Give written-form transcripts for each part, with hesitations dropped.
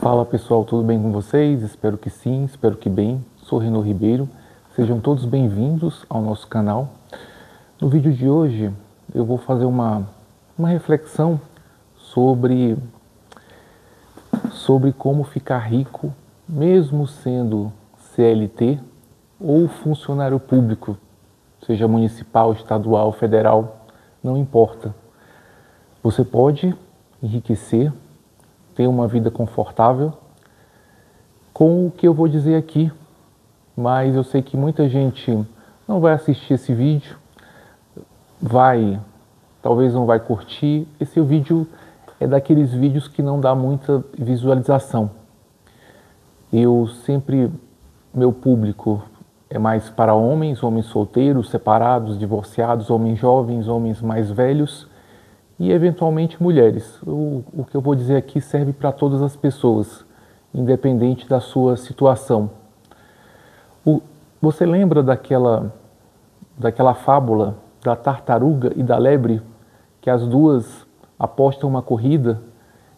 Fala pessoal, tudo bem com vocês? Espero que sim, espero que bem. Sou Renô Ribeiro, sejam todos bem-vindos ao nosso canal. No vídeo de hoje eu vou fazer uma reflexão sobre como ficar rico mesmo sendo CLT ou funcionário público, seja municipal, estadual, federal, não importa. Você pode enriquecer, ter uma vida confortável com o que eu vou dizer aqui, mas eu sei que muita gente não vai assistir esse vídeo, talvez não vai curtir. Esse vídeo é daqueles vídeos que não dá muita visualização. Meu público é mais para homens solteiros, separados, divorciados, homens jovens, homens mais velhos e eventualmente mulheres. O que eu vou dizer aqui serve para todas as pessoas, independente da sua situação. Você lembra daquela fábula da tartaruga e da lebre, que as duas apostam uma corrida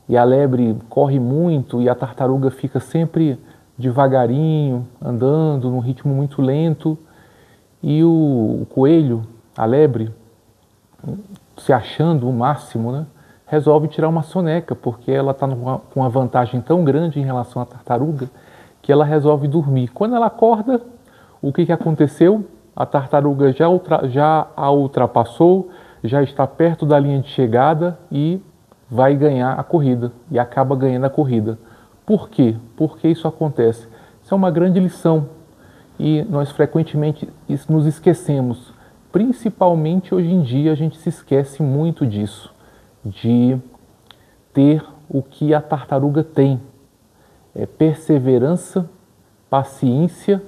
e a lebre corre muito e a tartaruga fica sempre devagarinho, andando num ritmo muito lento, e o coelho, a lebre, se achando o máximo, né, resolve tirar uma soneca, porque ela está com uma vantagem tão grande em relação à tartaruga, que ela resolve dormir. Quando ela acorda, o que aconteceu? A tartaruga já a ultrapassou, já está perto da linha de chegada e vai ganhar a corrida, e acaba ganhando a corrida. Por quê? Por que isso acontece? Isso é uma grande lição, e nós frequentemente nos esquecemos. Principalmente hoje em dia a gente se esquece muito disso, de ter o que a tartaruga tem. É perseverança, paciência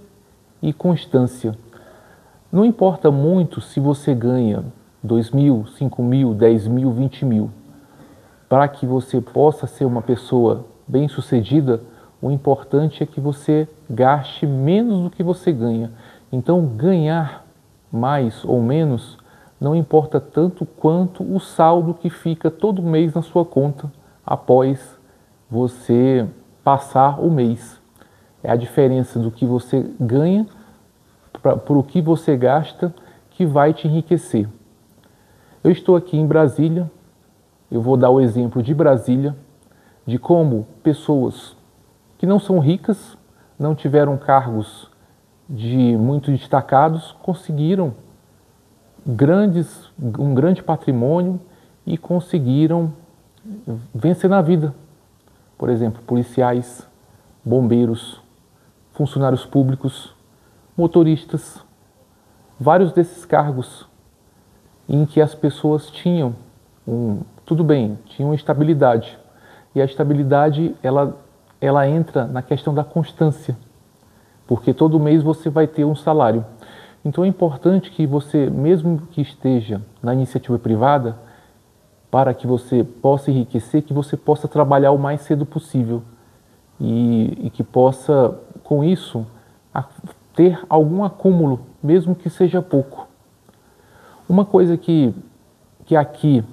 e constância. Não importa muito se você ganha 2 mil, 5 mil, 10 mil, 20 mil. Para que você possa ser uma pessoa bem-sucedida, o importante é que você gaste menos do que você ganha. Então, ganhar mais ou menos não importa tanto quanto o saldo que fica todo mês na sua conta após você passar o mês. É a diferença do que você ganha para o que você gasta que vai te enriquecer. Eu estou aqui em Brasília, eu vou dar o exemplo de Brasília, de como pessoas que não são ricas, não tiveram cargos muito destacados, conseguiram um grande patrimônio e conseguiram vencer na vida. Por exemplo, policiais, bombeiros, funcionários públicos, motoristas, vários desses cargos em que as pessoas tinham tinham estabilidade. E a estabilidade, ela entra na questão da constância, porque todo mês você vai ter um salário. Então é importante que você, mesmo que esteja na iniciativa privada, para que você possa enriquecer, que você possa trabalhar o mais cedo possível e que possa, com isso, ter algum acúmulo, mesmo que seja pouco. Uma coisa que aqui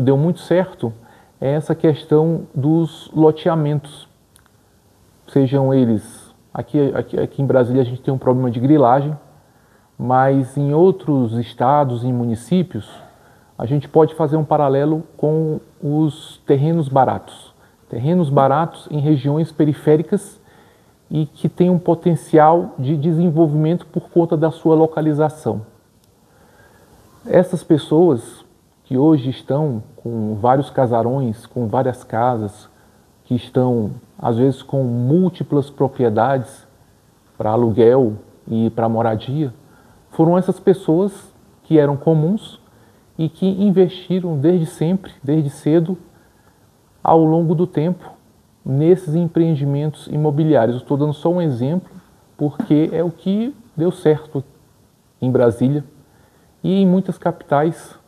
deu muito certo é essa questão dos loteamentos. Sejam eles, aqui em Brasília a gente tem um problema de grilagem, mas em outros estados e municípios a gente pode fazer um paralelo com os terrenos baratos. Terrenos baratos em regiões periféricas e que têm um potencial de desenvolvimento por conta da sua localização. Essas pessoas que hoje estão com vários casarões, com várias casas, que estão às vezes com múltiplas propriedades para aluguel e para moradia, foram essas pessoas que eram comuns e que investiram desde sempre, desde cedo, ao longo do tempo, nesses empreendimentos imobiliários. Estou dando só um exemplo, porque é o que deu certo em Brasília e em muitas capitais.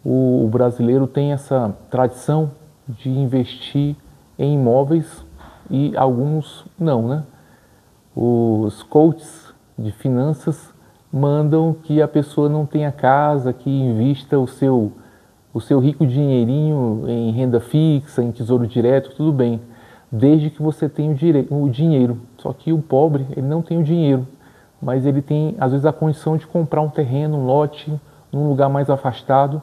O brasileiro tem essa tradição de investir em imóveis e alguns não, né? Os coaches de finanças mandam que a pessoa não tenha casa, que invista o seu rico dinheirinho em renda fixa, em tesouro direto, tudo bem. desde que você tenha o dinheiro. Só que o pobre, ele não tem o dinheiro, mas ele tem, às vezes, a condição de comprar um terreno, um lote, num lugar mais afastado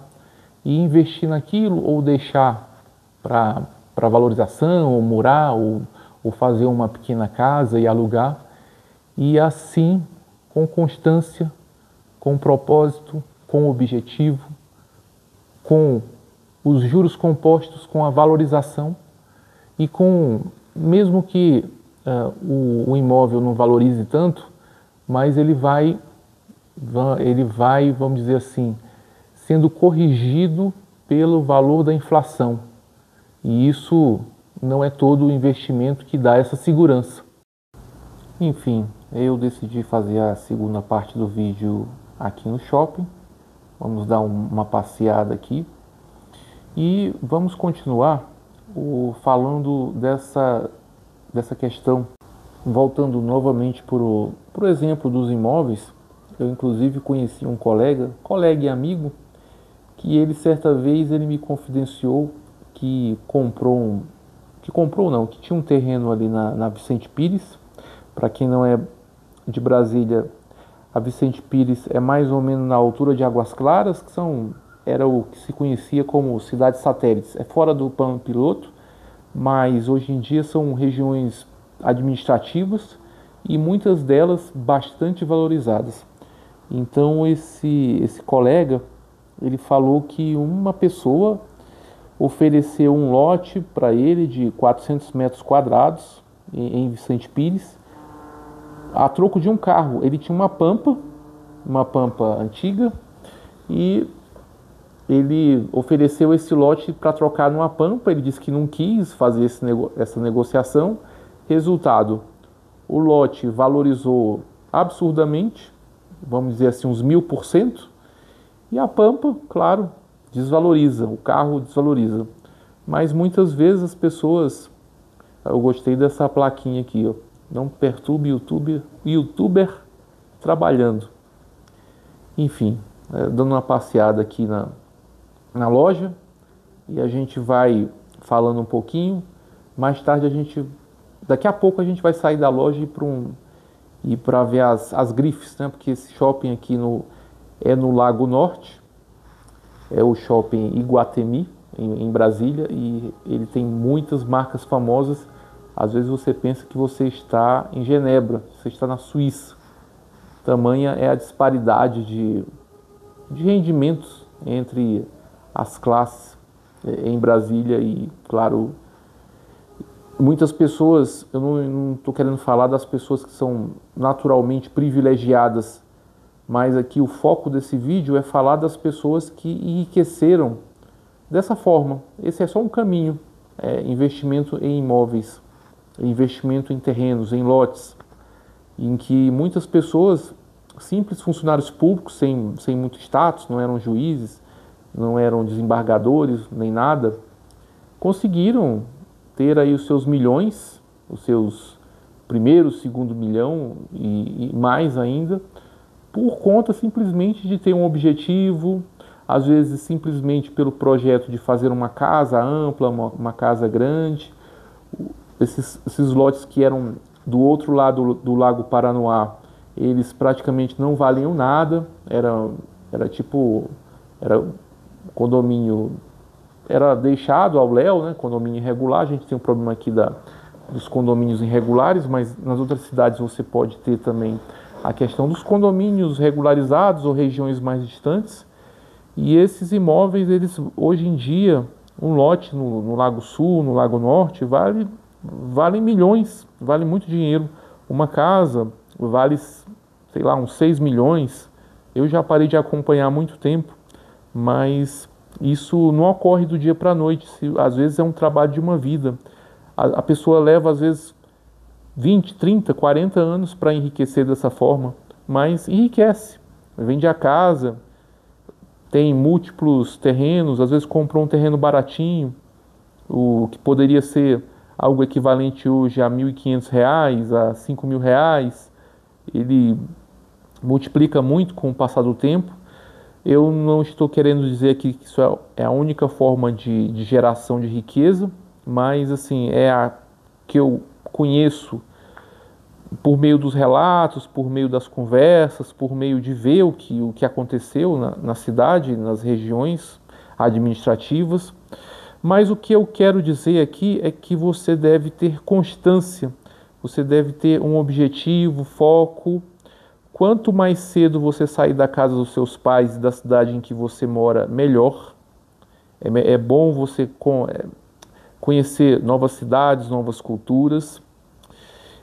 e investir naquilo ou deixar para valorização, ou morar, ou fazer uma pequena casa e alugar. E assim, com constância, com propósito, com objetivo, com os juros compostos, com a valorização e com, mesmo que o imóvel não valorize tanto, mas ele vai, vamos dizer assim, sendo corrigido pelo valor da inflação. E isso não é todo o investimento que dá essa segurança. Enfim, eu decidi fazer a segunda parte do vídeo aqui no shopping. Vamos dar uma passeada aqui e vamos continuar falando dessa questão. Voltando novamente para o exemplo dos imóveis, eu inclusive conheci um colega e amigo, que ele certa vez ele me confidenciou que que tinha um terreno ali na Vicente Pires. Para quem não é de Brasília, a Vicente Pires é mais ou menos na altura de Águas Claras, era o que se conhecia como cidades satélites. É fora do plano piloto, mas hoje em dia são regiões administrativas e muitas delas bastante valorizadas. Então esse colega, ele falou que uma pessoa ofereceu um lote para ele de 400 metros quadrados em Vicente Pires, a troco de um carro. Ele tinha uma Pampa antiga, e ele ofereceu esse lote para trocar numa Pampa. Ele disse que não quis fazer essa negociação. Resultado, o lote valorizou absurdamente, vamos dizer assim, uns 1000%, e a Pampa, claro, desvaloriza, o carro desvaloriza. Mas muitas vezes as pessoas, eu gostei dessa plaquinha aqui, ó, não perturbe YouTuber trabalhando. Enfim, dando uma passeada aqui na loja, e a gente vai falando um pouquinho. Mais tarde daqui a pouco a gente vai sair da loja e para ver as grifes, né? Porque esse shopping aqui é no Lago Norte, é o shopping Iguatemi, em Brasília, e ele tem muitas marcas famosas. Às vezes você pensa que você está em Genebra, você está na Suíça. Tamanha é a disparidade de rendimentos entre as classes em Brasília. E, claro, muitas pessoas, eu não estou querendo falar das pessoas que são naturalmente privilegiadas, mas aqui o foco desse vídeo é falar das pessoas que enriqueceram dessa forma. Esse é só um caminho, investimento em imóveis, investimento em terrenos, em lotes, em que muitas pessoas, simples funcionários públicos, sem muito status, não eram juízes, não eram desembargadores, nem nada, conseguiram ter aí os seus milhões, os seus primeiro, segundo milhão e mais ainda, por conta simplesmente de ter um objetivo, às vezes simplesmente pelo projeto de fazer uma casa ampla, uma casa grande. Esses lotes que eram do outro lado do Lago Paranoá, eles praticamente não valiam nada, era condomínio, era deixado ao léu, né? Condomínio irregular. A gente tem um problema aqui dos condomínios irregulares, mas nas outras cidades você pode ter também a questão dos condomínios regularizados ou regiões mais distantes. E esses imóveis, eles hoje em dia, um lote no Lago Sul, no Lago Norte, vale milhões, vale muito dinheiro. Uma casa vale, sei lá, uns 6 milhões. Eu já parei de acompanhar há muito tempo, mas isso não ocorre do dia para a noite. Às vezes é um trabalho de uma vida. A pessoa leva, às vezes, 20, 30, 40 anos para enriquecer dessa forma, mas enriquece. Vende a casa, tem múltiplos terrenos, às vezes comprou um terreno baratinho, o que poderia ser algo equivalente hoje a R$ 1.500, a R$ 5.000, ele multiplica muito com o passar do tempo. Eu não estou querendo dizer aqui que isso é a única forma de geração de riqueza, mas assim, é a que eu conheço por meio dos relatos, por meio das conversas, por meio de ver o que aconteceu na cidade, nas regiões administrativas. Mas o que eu quero dizer aqui é que você deve ter constância, você deve ter um objetivo, foco. Quanto mais cedo você sair da casa dos seus pais e da cidade em que você mora, melhor. É bom você conhecer novas cidades, novas culturas.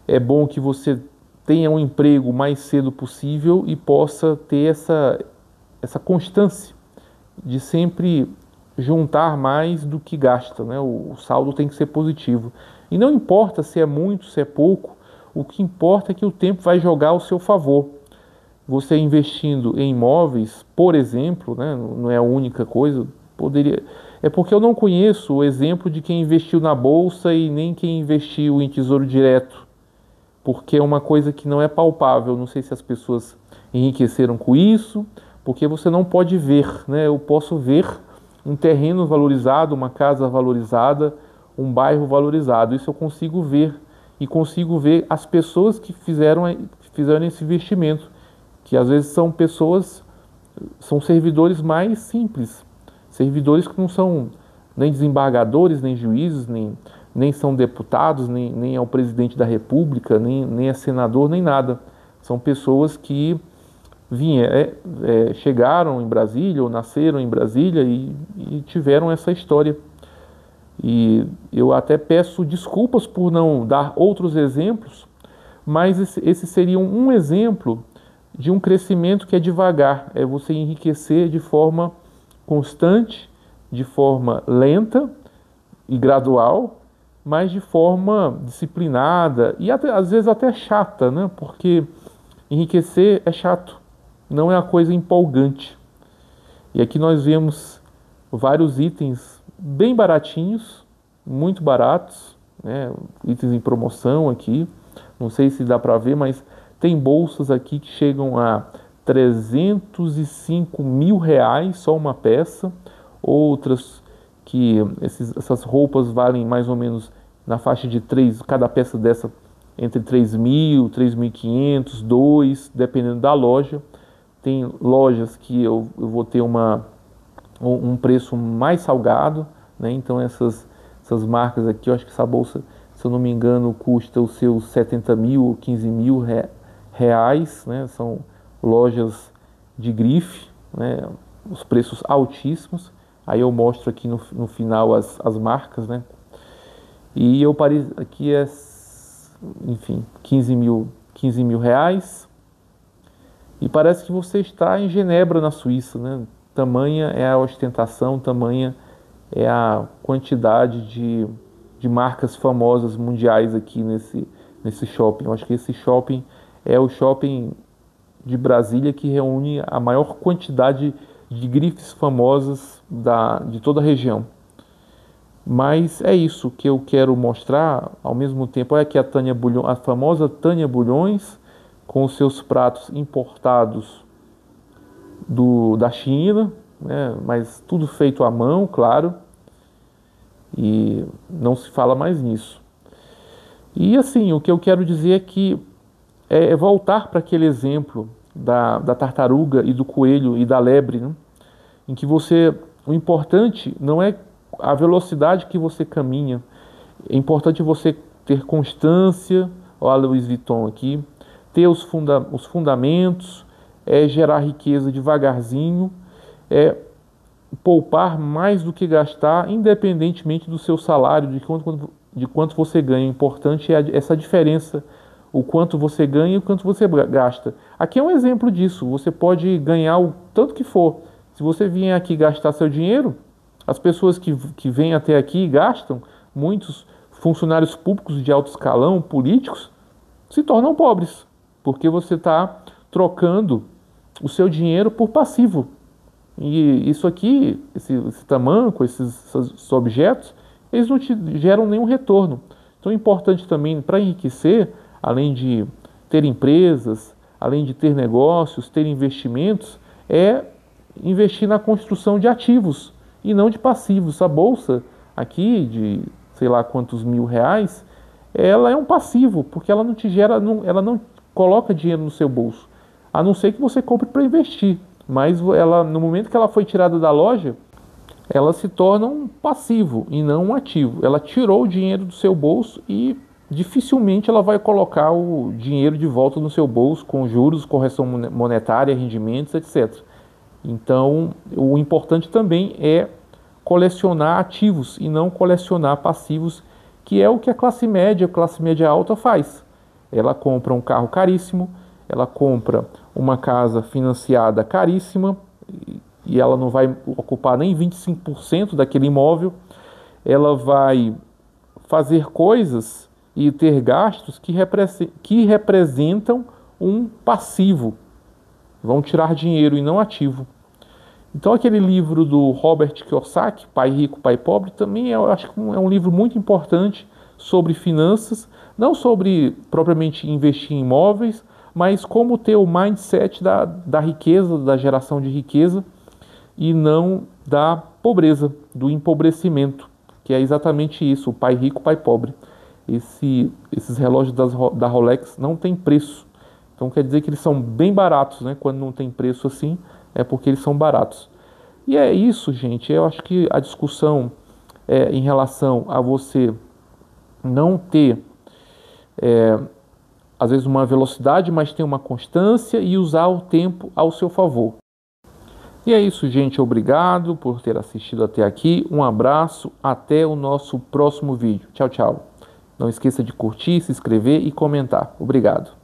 É bom que você tenha um emprego o mais cedo possível e possa ter essa constância de sempre juntar mais do que gasta, né? O saldo tem que ser positivo. E não importa se é muito, se é pouco, o que importa é que o tempo vai jogar ao seu favor. Você investindo em imóveis, por exemplo, né? Não é a única coisa, poderia... É porque eu não conheço o exemplo de quem investiu na bolsa e nem quem investiu em tesouro direto, porque é uma coisa que não é palpável. Não sei se as pessoas enriqueceram com isso, porque você não pode ver, né? Eu posso ver um terreno valorizado, uma casa valorizada, um bairro valorizado. Isso eu consigo ver, e consigo ver as pessoas que fizeram esse investimento, que às vezes são pessoas, são servidores mais simples, servidores que não são nem desembargadores, nem juízes, nem são deputados, nem é o presidente da República, nem é senador, nem nada. São pessoas que chegaram em Brasília ou nasceram em Brasília e tiveram essa história. E eu até peço desculpas por não dar outros exemplos, mas esse seria um exemplo de um crescimento que é devagar, é você enriquecer de forma constante, de forma lenta e gradual, mas de forma disciplinada e até, às vezes até chata, né? Porque enriquecer é chato, não é uma coisa empolgante. E aqui nós vemos vários itens bem baratinhos, muito baratos, né? Itens em promoção aqui, não sei se dá para ver, mas tem bolsas aqui que chegam a 305 mil reais só uma peça, outras que essas roupas valem mais ou menos na faixa de 3, cada peça dessa entre 3.000, 3.500, 2, dependendo da loja. Tem lojas que eu vou ter um preço mais salgado, né? Então essas marcas aqui, eu acho que essa bolsa, se eu não me engano, custa os seus 70 mil, 15 mil reais, né? São lojas de grife, né? Os preços altíssimos. Aí eu mostro aqui no final as marcas, né? E eu parei aqui enfim, 15 mil reais. E parece que você está em Genebra, na Suíça, né? Tamanha é a ostentação, tamanha é a quantidade de marcas famosas mundiais aqui nesse shopping. Eu acho que esse shopping é o shopping de Brasília que reúne a maior quantidade de grifes famosas de toda a região. Mas é isso que eu quero mostrar ao mesmo tempo. Olha aqui a famosa Tânia Bulhões, com os seus pratos importados da China, né? Mas tudo feito à mão, claro, e não se fala mais nisso. E assim, o que eu quero dizer é que é voltar para aquele exemplo da tartaruga e do coelho e da lebre, né? Em que o importante não é a velocidade que você caminha, é importante você ter constância, olha Louis Vuitton aqui, ter os fundamentos, gerar riqueza devagarzinho, poupar mais do que gastar, independentemente do seu salário, de quanto você ganha. O importante é essa diferença, o quanto você ganha e o quanto você gasta. Aqui é um exemplo disso, você pode ganhar o tanto que for. Se você vier aqui gastar seu dinheiro, as pessoas que vêm até aqui e gastam, muitos funcionários públicos de alto escalão, políticos, se tornam pobres, porque você está trocando o seu dinheiro por passivo. E isso aqui, esse tamanco, esses objetos, eles não te geram nenhum retorno. Então é importante também, para enriquecer, além de ter empresas, além de ter negócios, ter investimentos, é investir na construção de ativos e não de passivos. A bolsa aqui de sei lá quantos mil reais ela é um passivo, porque ela não te gera, ela não coloca dinheiro no seu bolso, a não ser que você compre para investir. Mas ela, no momento que ela foi tirada da loja, ela se torna um passivo e não um ativo. Ela tirou o dinheiro do seu bolso e dificilmente ela vai colocar o dinheiro de volta no seu bolso com juros, correção monetária, rendimentos, etc. Então, o importante também é colecionar ativos e não colecionar passivos, que é o que a classe média alta faz. Ela compra um carro caríssimo, ela compra uma casa financiada caríssima e ela não vai ocupar nem 25% daquele imóvel. Ela vai fazer coisas e ter gastos que representam um passivo. Vão tirar dinheiro e não ativo. Então aquele livro do Robert Kiyosaki, Pai Rico, Pai Pobre, também eu acho que é um livro muito importante sobre finanças, não sobre propriamente investir em imóveis, mas como ter o mindset da riqueza, da geração de riqueza e não da pobreza, do empobrecimento, que é exatamente isso, o pai rico, pai pobre. Esses relógios da Rolex não têm preço, então quer dizer que eles são bem baratos, né? Quando não tem preço assim, é porque eles são baratos. E é isso, gente. Eu acho que a discussão em relação a você não ter, às vezes, uma velocidade, mas ter uma constância e usar o tempo ao seu favor. E é isso, gente. Obrigado por ter assistido até aqui. Um abraço. Até o nosso próximo vídeo. Tchau, tchau. Não esqueça de curtir, se inscrever e comentar. Obrigado.